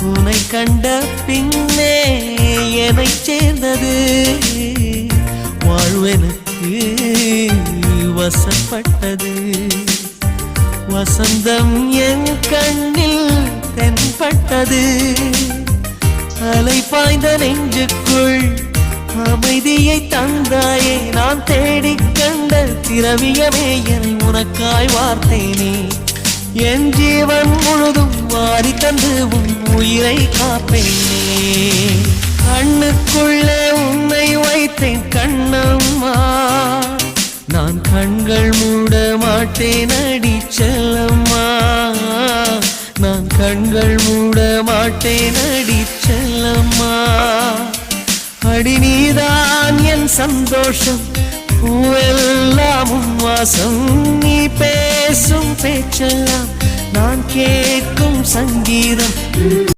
உன்னை கண்ட பின்னே என்னை சேர்ந்தது வாழ்வெனக்கு வசப்பட்டது. வசந்தம் என் கண்ணில் தென்பட்டது. அலை பாய்ந்த நெஞ்சுக்குள் அமைதியை தந்தாயே. நான் தேடிக் கண்ட திரவியமே என்னை உனக்காய் வார்த்தேனே. என் ஜீவன் முழுதும் வாரி தந்து உன் உயிரை காப்பேனே. கண்ணுக்குள்ளே உன்னை வைத்தேன் கண்ணம்மா. நான் கண்கள் மூட மாட்டேன் அடி செல்லம்மா. நான் கண்கள் மூட மாட்டேன் அடி செல்லம்மா. அடி நீதான் என் சந்தோஷம், பூவெல்லாம் உன் வாசம். நீ பேசும் பேச்செல்லாம் நான் கேட்கும் சங்கீதம்.